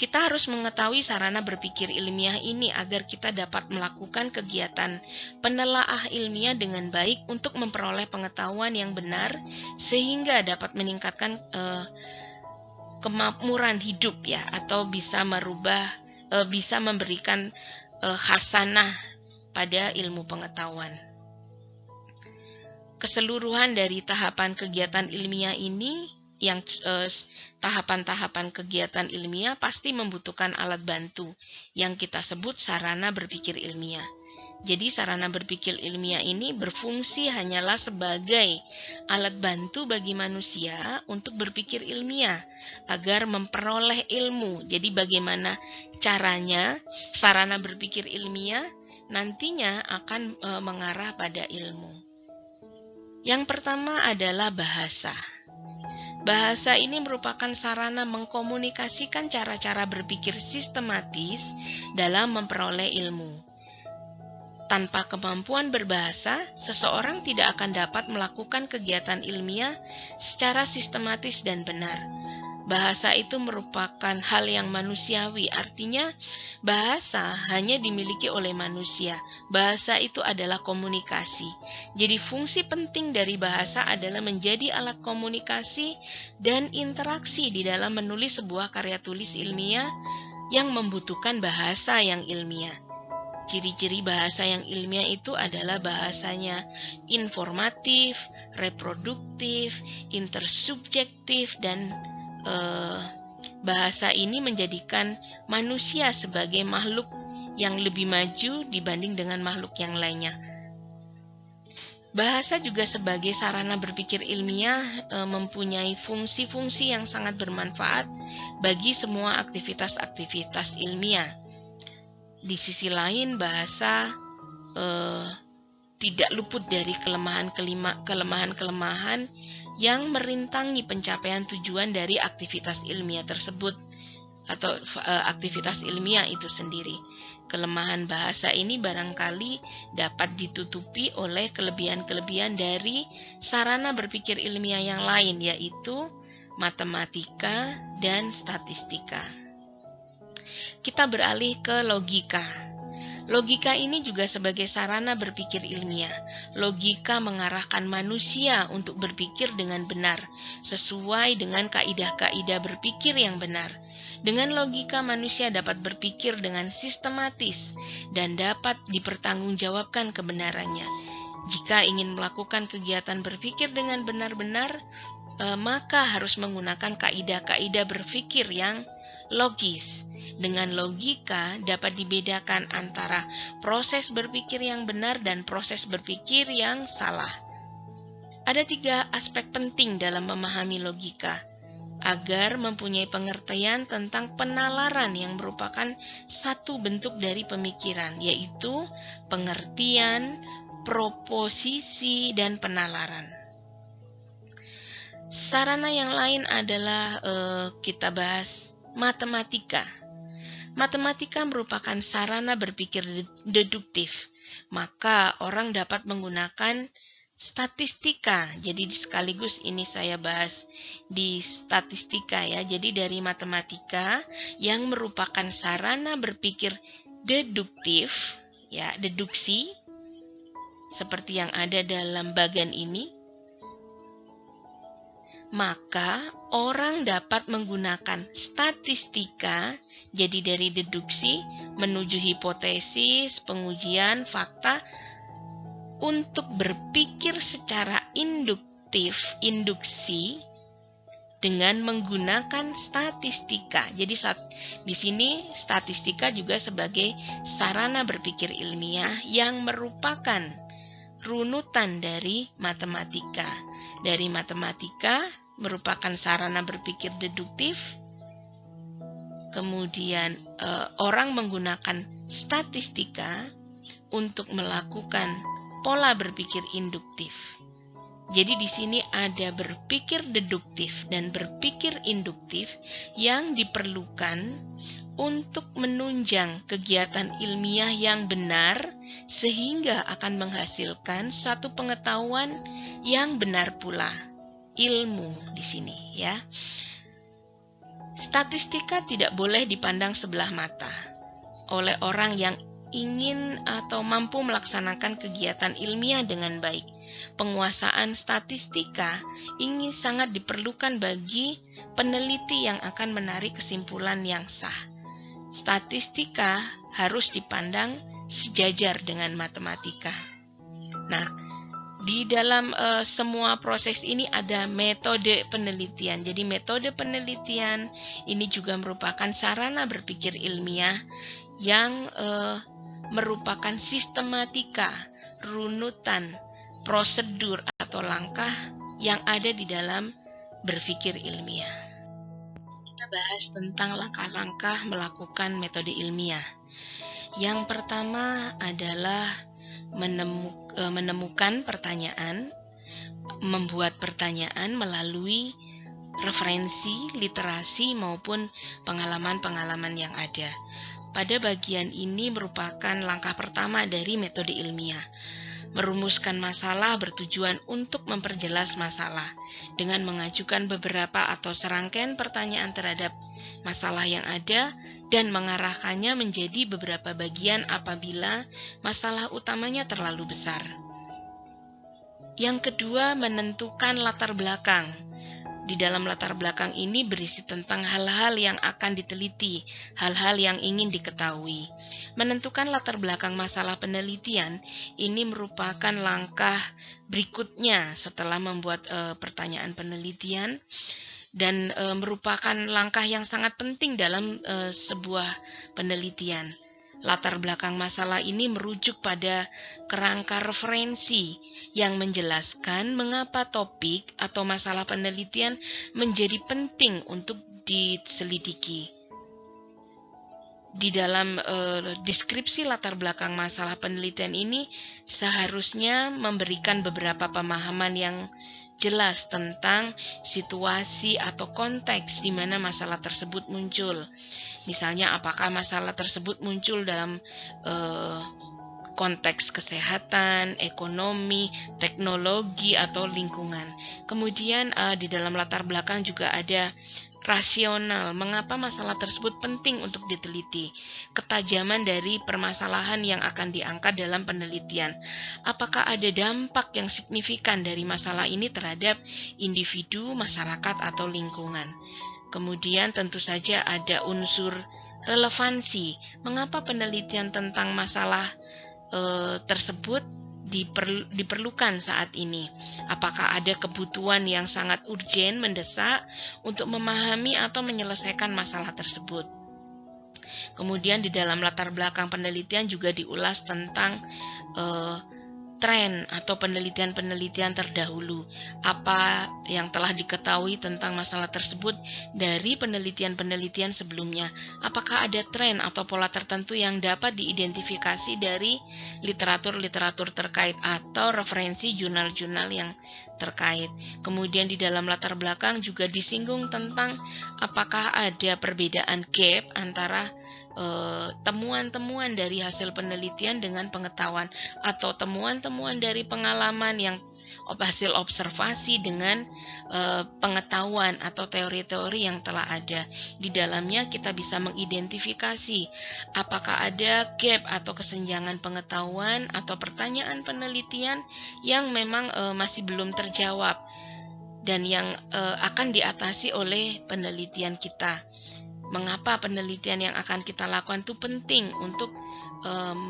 Kita harus mengetahui sarana berpikir ilmiah ini agar kita dapat melakukan kegiatan penelaah ilmiah dengan baik untuk memperoleh pengetahuan yang benar sehingga dapat meningkatkan kemakmuran hidup, ya, atau bisa memberikan khasanah pada ilmu pengetahuan. Keseluruhan dari tahapan kegiatan ilmiah ini, yang tahapan-tahapan kegiatan ilmiah pasti membutuhkan alat bantu yang kita sebut sarana berpikir ilmiah. Jadi sarana berpikir ilmiah ini berfungsi hanyalah sebagai alat bantu bagi manusia untuk berpikir ilmiah agar memperoleh ilmu. Jadi bagaimana caranya sarana berpikir ilmiah nantinya akan mengarah pada ilmu. Yang pertama adalah bahasa. Bahasa ini merupakan sarana mengkomunikasikan cara-cara berpikir sistematis dalam memperoleh ilmu. Tanpa kemampuan berbahasa, seseorang tidak akan dapat melakukan kegiatan ilmiah secara sistematis dan benar. Bahasa itu merupakan hal yang manusiawi, artinya bahasa hanya dimiliki oleh manusia. Bahasa itu adalah komunikasi. Jadi fungsi penting dari bahasa adalah menjadi alat komunikasi dan interaksi di dalam menulis sebuah karya tulis ilmiah yang membutuhkan bahasa yang ilmiah. Ciri-ciri bahasa yang ilmiah itu adalah bahasanya informatif, reproduktif, intersubjektif, dan bahasa ini menjadikan manusia sebagai makhluk yang lebih maju dibanding dengan makhluk yang lainnya. Bahasa juga sebagai sarana berpikir ilmiah mempunyai fungsi-fungsi yang sangat bermanfaat bagi semua aktivitas-aktivitas ilmiah. Di sisi lain, bahasa tidak luput dari kelemahan-kelemahan yang merintangi pencapaian tujuan dari aktivitas ilmiah tersebut atau aktivitas ilmiah itu sendiri. Kelemahan bahasa ini barangkali dapat ditutupi oleh kelebihan-kelebihan dari sarana berpikir ilmiah yang lain, yaitu matematika dan statistika. Kita beralih ke logika. Logika ini juga sebagai sarana berpikir ilmiah. Logika mengarahkan manusia untuk berpikir dengan benar, sesuai dengan kaidah-kaidah berpikir yang benar. Dengan logika, manusia dapat berpikir dengan sistematis dan dapat dipertanggungjawabkan kebenarannya. Jika ingin melakukan kegiatan berpikir dengan benar-benar, maka harus menggunakan kaidah-kaidah berpikir yang logis. Dengan logika dapat dibedakan antara proses berpikir yang benar dan proses berpikir yang salah. Ada 3 aspek penting dalam memahami logika agar mempunyai pengertian tentang penalaran yang merupakan satu bentuk dari pemikiran, yaitu pengertian, proposisi, dan penalaran. Sarana yang lain adalah kita bahas matematika. Matematika merupakan sarana berpikir deduktif, maka orang dapat menggunakan statistika. Jadi sekaligus ini saya bahas di statistika ya. Jadi dari matematika yang merupakan sarana berpikir deduktif, ya, deduksi seperti yang ada dalam bagan ini, maka orang dapat menggunakan statistika, jadi dari deduksi menuju hipotesis, pengujian, fakta, untuk berpikir secara induksi dengan menggunakan statistika. Jadi di sini statistika juga sebagai sarana berpikir ilmiah yang merupakan runutan dari matematika. Dari matematika merupakan sarana berpikir deduktif, kemudian orang menggunakan statistika untuk melakukan pola berpikir induktif. Jadi di sini ada berpikir deduktif dan berpikir induktif yang diperlukan untuk menunjang kegiatan ilmiah yang benar sehingga akan menghasilkan satu pengetahuan yang benar pula. Ilmu di sini ya. Statistika tidak boleh dipandang sebelah mata oleh orang yang ingin atau mampu melaksanakan kegiatan ilmiah dengan baik. Penguasaan statistika ini sangat diperlukan bagi peneliti yang akan menarik kesimpulan yang sah. Statistika harus dipandang sejajar dengan matematika. Nah, di dalam semua proses ini ada metode penelitian. Jadi metode penelitian ini juga merupakan sarana berpikir ilmiah yang merupakan sistematika, runutan, prosedur atau langkah yang ada di dalam berpikir ilmiah. Kita bahas tentang langkah-langkah melakukan metode ilmiah. Yang pertama adalah menemukan pertanyaan, membuat pertanyaan melalui referensi, literasi maupun pengalaman-pengalaman yang ada. Pada bagian ini merupakan langkah pertama dari metode ilmiah. Merumuskan masalah bertujuan untuk memperjelas masalah dengan mengajukan beberapa atau serangkaian pertanyaan terhadap masalah yang ada dan mengarahkannya menjadi beberapa bagian apabila masalah utamanya terlalu besar. Yang kedua, menentukan latar belakang. Di dalam latar belakang ini berisi tentang hal-hal yang akan diteliti, hal-hal yang ingin diketahui. Menentukan latar belakang masalah penelitian ini merupakan langkah berikutnya setelah membuat pertanyaan penelitian dan merupakan langkah yang sangat penting dalam sebuah penelitian. Latar belakang masalah ini merujuk pada kerangka referensi yang menjelaskan mengapa topik atau masalah penelitian menjadi penting untuk diselidiki. Di dalam deskripsi latar belakang masalah penelitian ini seharusnya memberikan beberapa pemahaman yang jelas tentang situasi atau konteks di mana masalah tersebut muncul. Misalnya, apakah masalah tersebut muncul dalam konteks kesehatan, ekonomi, teknologi, atau lingkungan. Kemudian di dalam latar belakang juga ada rasional, mengapa masalah tersebut penting untuk diteliti, ketajaman dari permasalahan yang akan diangkat dalam penelitian, apakah ada dampak yang signifikan dari masalah ini terhadap individu, masyarakat, atau lingkungan. Kemudian tentu saja ada unsur relevansi, mengapa penelitian tentang masalah tersebut diperlukan saat ini. Apakah ada kebutuhan yang sangat urgen, mendesak untuk memahami atau menyelesaikan masalah tersebut. Kemudian di dalam latar belakang penelitian juga diulas tentang tren atau penelitian-penelitian terdahulu. Apa yang telah diketahui tentang masalah tersebut dari penelitian-penelitian sebelumnya. Apakah ada tren atau pola tertentu yang dapat diidentifikasi dari literatur-literatur terkait atau referensi jurnal-jurnal yang terkait. Kemudian di dalam latar belakang juga disinggung tentang apakah ada perbedaan gap antara temuan-temuan dari hasil penelitian dengan pengetahuan atau temuan-temuan dari pengalaman yang hasil observasi dengan pengetahuan atau teori-teori yang telah ada. Di dalamnya kita bisa mengidentifikasi apakah ada gap atau kesenjangan pengetahuan atau pertanyaan penelitian yang memang masih belum terjawab dan yang akan diatasi oleh penelitian kita. Mengapa penelitian yang akan kita lakukan itu penting untuk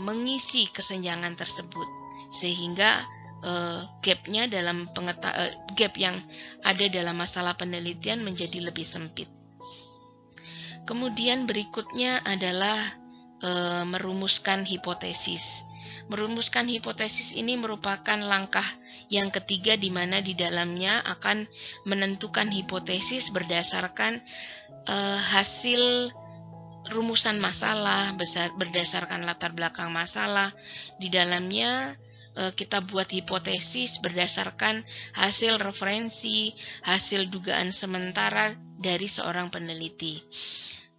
mengisi kesenjangan tersebut, sehingga gap-nya dalam gap yang ada dalam masalah penelitian menjadi lebih sempit. Kemudian berikutnya adalah merumuskan hipotesis. Merumuskan hipotesis ini merupakan langkah yang ketiga di mana di dalamnya akan menentukan hipotesis berdasarkan hasil rumusan masalah, berdasarkan latar belakang masalah. Di dalamnya kita buat hipotesis berdasarkan hasil referensi, hasil dugaan sementara dari seorang peneliti.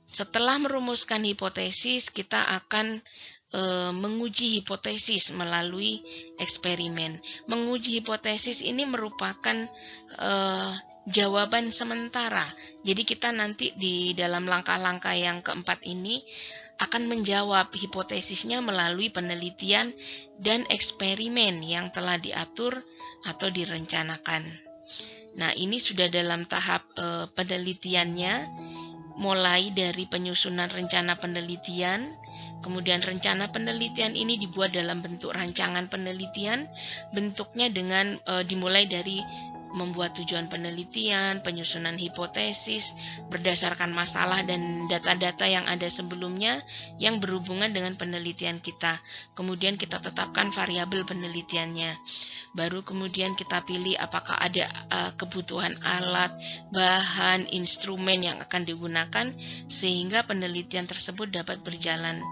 Setelah merumuskan hipotesis, kita akan menguji hipotesis melalui eksperimen. Menguji hipotesis ini merupakan jawaban sementara. Jadi kita nanti di dalam langkah-langkah yang keempat ini akan menjawab hipotesisnya melalui penelitian dan eksperimen yang telah diatur atau direncanakan. Nah, ini sudah dalam tahap penelitiannya, mulai dari penyusunan rencana penelitian. Kemudian rencana penelitian ini dibuat dalam bentuk rancangan penelitian, bentuknya dengan dimulai dari membuat tujuan penelitian, penyusunan hipotesis berdasarkan masalah dan data-data yang ada sebelumnya yang berhubungan dengan penelitian kita. Kemudian kita tetapkan variabel penelitiannya. Baru kemudian kita pilih apakah ada kebutuhan alat, bahan, instrumen yang akan digunakan sehingga penelitian tersebut dapat berjalan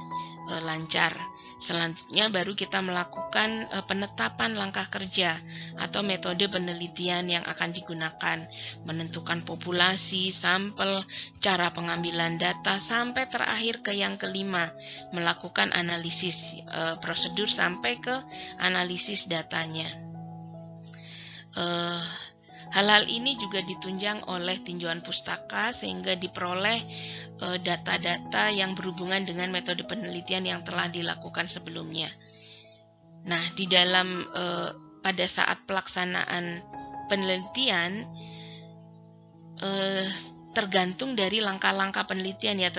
lancar. Selanjutnya baru kita melakukan penetapan langkah kerja atau metode penelitian yang akan digunakan, menentukan populasi, sampel, cara pengambilan data, sampai terakhir ke yang kelima, melakukan analisis prosedur sampai ke analisis datanya. Hal-hal ini juga ditunjang oleh tinjauan pustaka sehingga diperoleh data-data yang berhubungan dengan metode penelitian yang telah dilakukan sebelumnya. Nah, di dalam pada saat pelaksanaan penelitian tergantung dari langkah-langkah penelitian ya,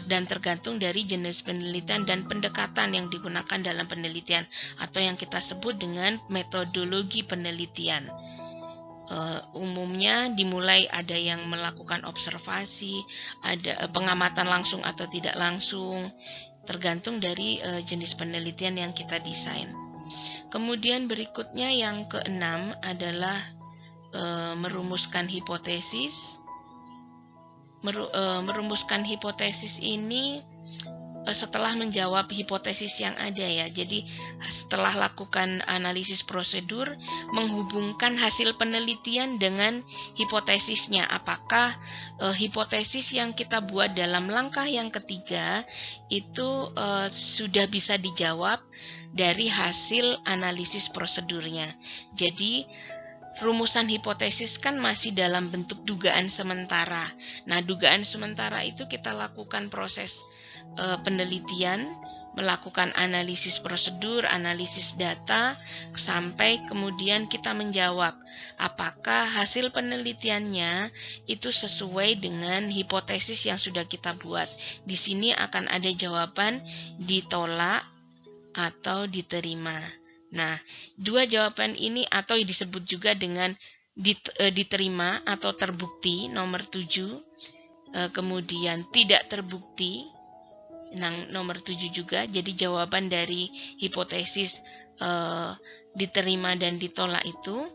dan tergantung dari jenis penelitian dan pendekatan yang digunakan dalam penelitian atau yang kita sebut dengan metodologi penelitian. Umumnya dimulai ada yang melakukan observasi, ada pengamatan langsung atau tidak langsung, tergantung dari jenis penelitian yang kita desain. Kemudian berikutnya yang keenam adalah merumuskan hipotesis. Merumuskan hipotesis ini setelah menjawab hipotesis yang ada ya. Jadi setelah lakukan analisis prosedur, menghubungkan hasil penelitian dengan hipotesisnya. Apakah hipotesis yang kita buat dalam langkah yang ketiga itu sudah bisa dijawab dari hasil analisis prosedurnya. Jadi rumusan hipotesis kan masih dalam bentuk dugaan sementara. Nah, dugaan sementara itu kita lakukan proses penelitian, melakukan analisis prosedur, analisis data, sampai kemudian kita menjawab apakah hasil penelitiannya itu sesuai dengan hipotesis yang sudah kita buat. Di sini akan ada jawaban ditolak atau diterima. Nah, dua jawaban ini atau disebut juga dengan diterima atau terbukti, nomor 7, kemudian tidak terbukti, nomor 7 juga. Jadi jawaban dari hipotesis diterima dan ditolak itu.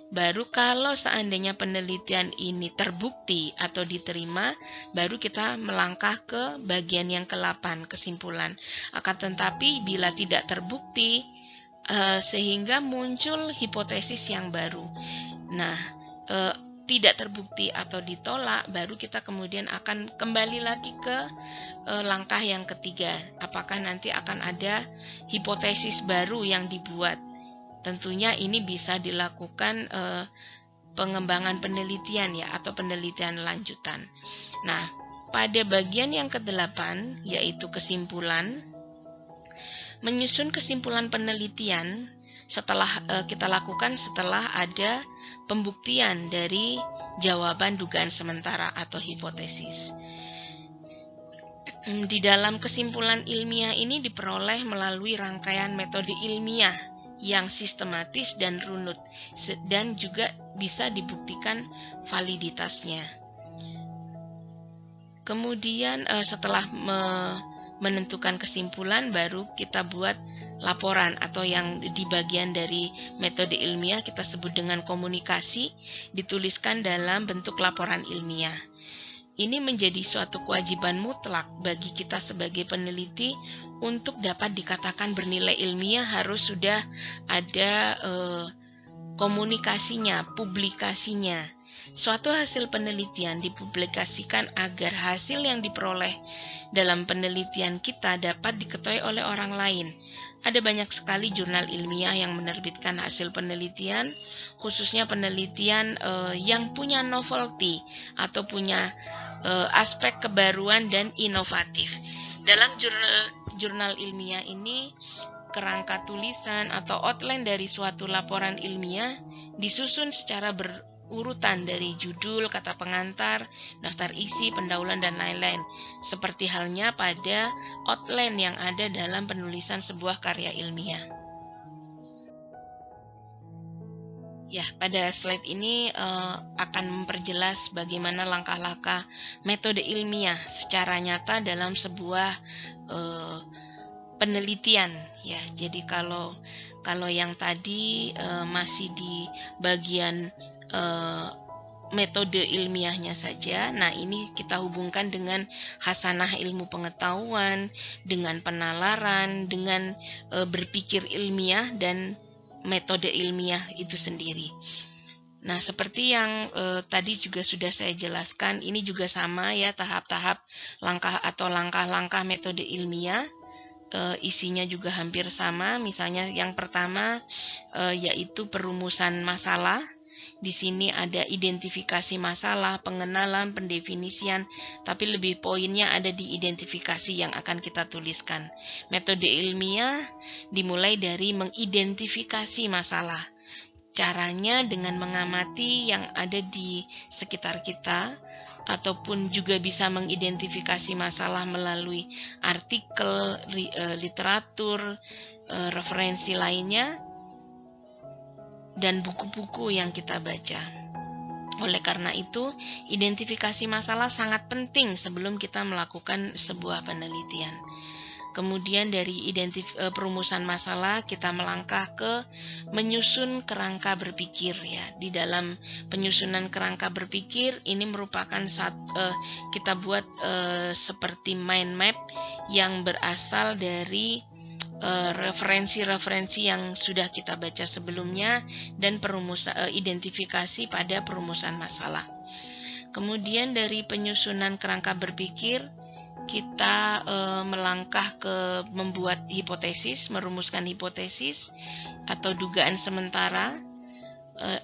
Baru kalau seandainya penelitian ini terbukti atau diterima, baru kita melangkah ke bagian yang ke-8, kesimpulan. Akan tetapi bila tidak terbukti, sehingga muncul hipotesis yang baru. Nah, tidak terbukti atau ditolak, baru kita kemudian akan kembali lagi ke langkah yang ketiga. Apakah nanti akan ada hipotesis baru yang dibuat? Tentunya ini bisa dilakukan pengembangan penelitian ya, atau penelitian lanjutan. Nah, pada bagian yang ke-8 yaitu kesimpulan. Menyusun kesimpulan penelitian kita lakukan setelah ada pembuktian dari jawaban dugaan sementara atau hipotesis. Di dalam kesimpulan ilmiah ini diperoleh melalui rangkaian metode ilmiah yang sistematis dan runut, dan juga bisa dibuktikan validitasnya. Kemudian setelah menentukan kesimpulan, baru kita buat laporan atau yang di bagian dari metode ilmiah kita sebut dengan komunikasi, dituliskan dalam bentuk laporan ilmiah. Ini menjadi suatu kewajiban mutlak bagi kita sebagai peneliti untuk dapat dikatakan bernilai ilmiah, harus sudah ada komunikasinya, publikasinya. Suatu hasil penelitian dipublikasikan agar hasil yang diperoleh dalam penelitian kita dapat diketahui oleh orang lain. Ada banyak sekali jurnal ilmiah yang menerbitkan hasil penelitian, khususnya penelitian yang punya novelty atau punya aspek kebaruan dan inovatif. Dalam jurnal ilmiah ini, kerangka tulisan atau outline dari suatu laporan ilmiah disusun secara berurutan dari judul, kata pengantar, daftar isi, pendahuluan, dan lain-lain. Seperti halnya pada outline yang ada dalam penulisan sebuah karya ilmiah. Ya, pada slide ini akan memperjelas bagaimana langkah-langkah metode ilmiah secara nyata dalam sebuah penelitian ya. Jadi kalau yang tadi masih di bagian metode ilmiahnya saja, nah ini kita hubungkan dengan khasanah ilmu pengetahuan, dengan penalaran, dengan berpikir ilmiah dan metode ilmiah itu sendiri. Nah, seperti yang tadi juga sudah saya jelaskan, ini juga sama ya, tahap-tahap langkah atau langkah-langkah metode ilmiah. Isinya juga hampir sama. Misalnya yang pertama yaitu perumusan masalah. Di sini ada identifikasi masalah, pengenalan, pendefinisian, tapi lebih poinnya ada di identifikasi yang akan kita tuliskan. Metode ilmiah dimulai dari mengidentifikasi masalah. Caranya dengan mengamati yang ada di sekitar kita, ataupun juga bisa mengidentifikasi masalah melalui artikel, literatur, referensi lainnya, dan buku-buku yang kita baca. Oleh karena itu, identifikasi masalah sangat penting sebelum kita melakukan sebuah penelitian. Kemudian dari perumusan masalah, kita melangkah ke menyusun kerangka berpikir ya. Di dalam penyusunan kerangka berpikir ini merupakan kita buat seperti mind map yang berasal dari referensi-referensi yang sudah kita baca sebelumnya dan identifikasi pada perumusan masalah. Kemudian dari penyusunan kerangka berpikir, kita melangkah ke membuat hipotesis, merumuskan hipotesis atau dugaan sementara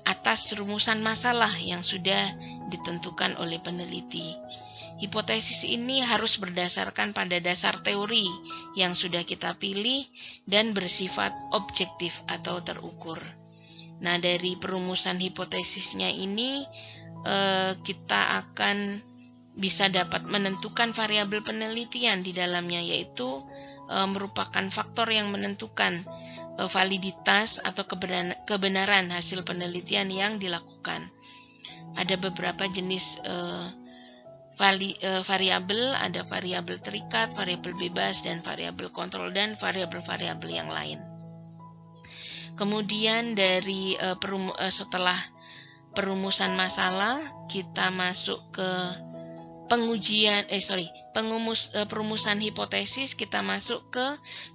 atas rumusan masalah yang sudah ditentukan oleh peneliti. Hipotesis ini harus berdasarkan pada dasar teori yang sudah kita pilih dan bersifat objektif atau terukur. Nah, dari perumusan hipotesisnya ini kita akan bisa dapat menentukan variabel penelitian di dalamnya, yaitu merupakan faktor yang menentukan validitas atau kebenaran hasil penelitian yang dilakukan. Ada beberapa jenis variabel, ada variabel terikat, variabel bebas, dan variabel kontrol, dan variabel-variabel yang lain. Kemudian dari setelah perumusan masalah, kita masuk ke perumusan hipotesis, kita masuk ke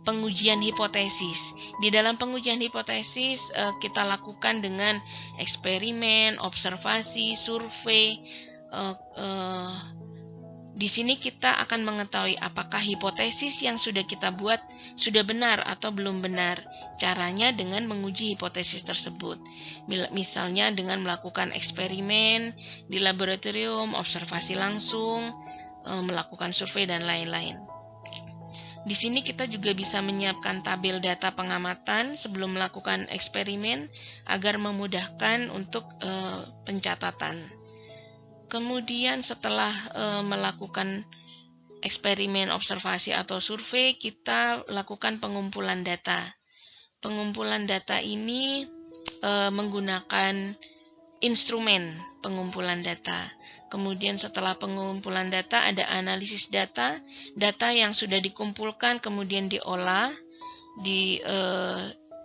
pengujian hipotesis. Di dalam pengujian hipotesis kita lakukan dengan eksperimen, observasi, survei. Di sini kita akan mengetahui apakah hipotesis yang sudah kita buat sudah benar atau belum benar. Caranya dengan menguji hipotesis tersebut. Misalnya dengan melakukan eksperimen di laboratorium, observasi langsung, melakukan survei, dan lain-lain. Di sini kita juga bisa menyiapkan tabel data pengamatan sebelum melakukan eksperimen agar memudahkan untuk pencatatan. Kemudian setelah melakukan eksperimen, observasi, atau survei, kita lakukan pengumpulan data. Pengumpulan data ini menggunakan instrumen pengumpulan data. Kemudian setelah pengumpulan data ada analisis data. Data yang sudah dikumpulkan kemudian diolah.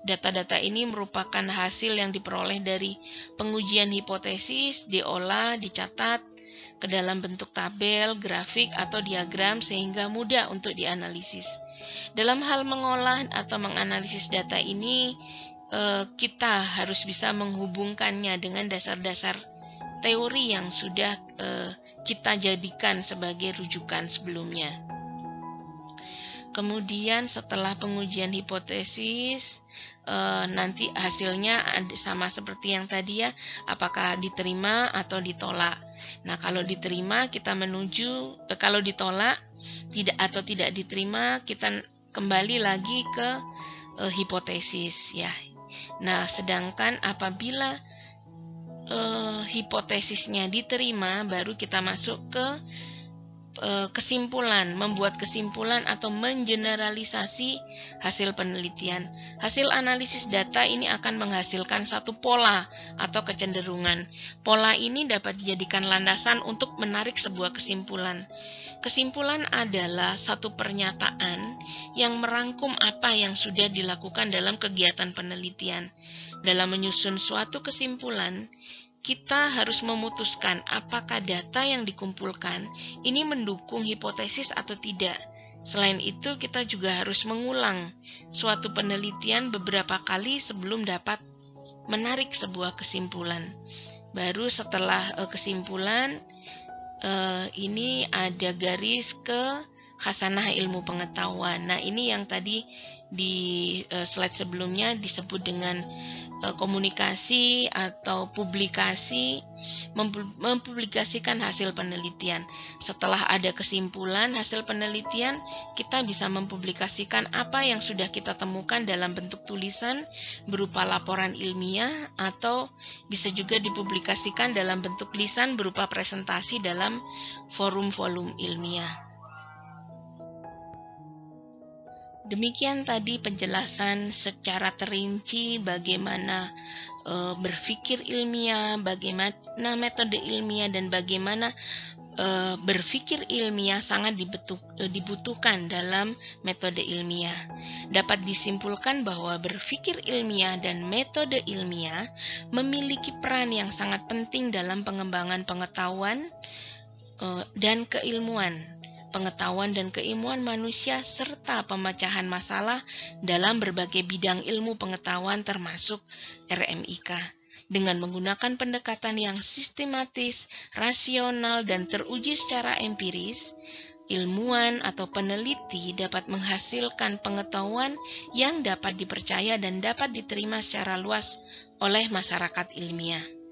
Data-data ini merupakan hasil yang diperoleh dari pengujian hipotesis, diolah, dicatat ke dalam bentuk tabel, grafik, atau diagram sehingga mudah untuk dianalisis. Dalam hal mengolah atau menganalisis data ini, kita harus bisa menghubungkannya dengan dasar-dasar teori yang sudah kita jadikan sebagai rujukan sebelumnya. Kemudian setelah pengujian hipotesis, nanti hasilnya sama seperti yang tadi ya, apakah diterima atau ditolak. Nah, kalau diterima kita kalau ditolak tidak diterima, kita kembali lagi ke hipotesis ya. Nah, sedangkan apabila hipotesisnya diterima, baru kita masuk ke kesimpulan, membuat kesimpulan atau mengeneralisasi hasil penelitian. Hasil analisis data ini akan menghasilkan satu pola atau kecenderungan. Pola ini dapat dijadikan landasan untuk menarik sebuah kesimpulan. Kesimpulan adalah satu pernyataan yang merangkum apa yang sudah dilakukan dalam kegiatan penelitian. Dalam menyusun suatu kesimpulan, kita harus memutuskan apakah data yang dikumpulkan ini mendukung hipotesis atau tidak. Selain itu, kita juga harus mengulang suatu penelitian beberapa kali sebelum dapat menarik sebuah kesimpulan. Baru setelah kesimpulan, ini ada garis ke khasanah ilmu pengetahuan. Nah, ini yang tadi di slide sebelumnya disebut dengan komunikasi atau publikasi, mempublikasikan hasil penelitian. Setelah ada kesimpulan hasil penelitian, kita bisa mempublikasikan apa yang sudah kita temukan dalam bentuk tulisan berupa laporan ilmiah, atau bisa juga dipublikasikan dalam bentuk lisan berupa presentasi dalam forum-forum ilmiah. Demikian tadi penjelasan secara terinci bagaimana berpikir ilmiah, bagaimana metode ilmiah, dan bagaimana berpikir ilmiah sangat dibutuhkan dalam metode ilmiah. Dapat disimpulkan bahwa berpikir ilmiah dan metode ilmiah memiliki peran yang sangat penting dalam pengembangan pengetahuan dan keilmuan manusia, serta pemecahan masalah dalam berbagai bidang ilmu pengetahuan termasuk RMIK. Dengan menggunakan pendekatan yang sistematis, rasional, dan teruji secara empiris, ilmuwan atau peneliti dapat menghasilkan pengetahuan yang dapat dipercaya dan dapat diterima secara luas oleh masyarakat ilmiah.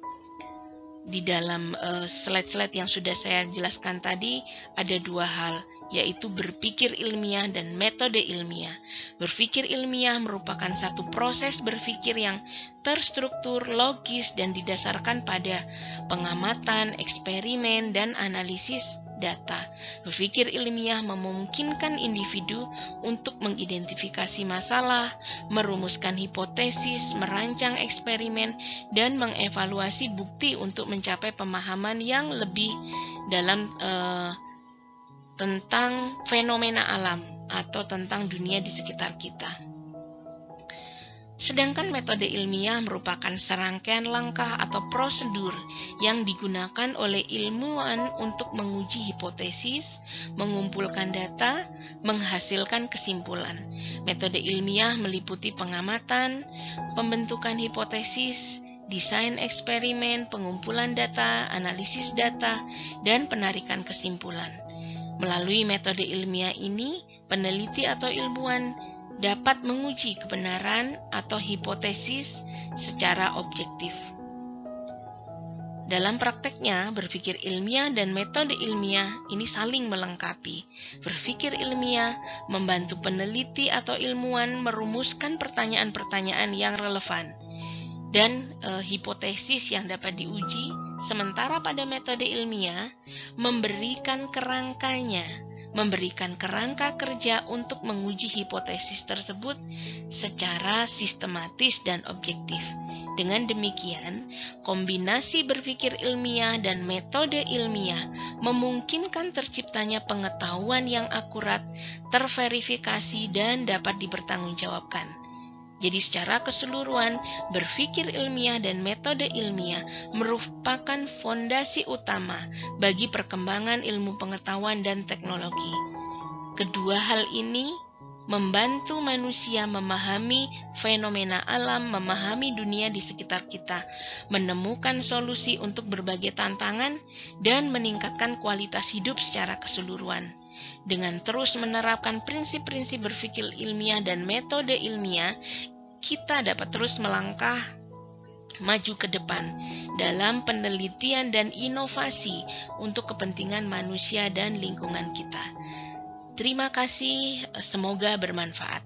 Di dalam slide-slide yang sudah saya jelaskan tadi, ada dua hal, yaitu berpikir ilmiah dan metode ilmiah. Berpikir ilmiah merupakan satu proses berpikir yang terstruktur, logis, dan didasarkan pada pengamatan, eksperimen, dan analisis data. Berpikir ilmiah memungkinkan individu untuk mengidentifikasi masalah, merumuskan hipotesis, merancang eksperimen, dan mengevaluasi bukti untuk mencapai pemahaman yang lebih dalam tentang fenomena alam atau tentang dunia di sekitar kita. Sedangkan metode ilmiah merupakan serangkaian langkah atau prosedur yang digunakan oleh ilmuwan untuk menguji hipotesis, mengumpulkan data, menghasilkan kesimpulan. Metode ilmiah meliputi pengamatan, pembentukan hipotesis, desain eksperimen, pengumpulan data, analisis data, dan penarikan kesimpulan. Melalui metode ilmiah ini, peneliti atau ilmuwan dapat menguji kebenaran atau hipotesis secara objektif. Dalam prakteknya, berpikir ilmiah dan metode ilmiah ini saling melengkapi. Berpikir ilmiah membantu peneliti atau ilmuwan merumuskan pertanyaan-pertanyaan yang relevan dan hipotesis yang dapat diuji, sementara pada metode ilmiah memberikan kerangka kerja untuk menguji hipotesis tersebut secara sistematis dan objektif. Dengan demikian, kombinasi berpikir ilmiah dan metode ilmiah memungkinkan terciptanya pengetahuan yang akurat, terverifikasi, dan dapat dipertanggungjawabkan. Jadi secara keseluruhan, berpikir ilmiah dan metode ilmiah merupakan fondasi utama bagi perkembangan ilmu pengetahuan dan teknologi. Kedua hal ini membantu manusia memahami fenomena alam, memahami dunia di sekitar kita, menemukan solusi untuk berbagai tantangan, dan meningkatkan kualitas hidup secara keseluruhan. Dengan terus menerapkan prinsip-prinsip berpikir ilmiah dan metode ilmiah, kita dapat terus melangkah maju ke depan dalam penelitian dan inovasi untuk kepentingan manusia dan lingkungan kita. Terima kasih, semoga bermanfaat.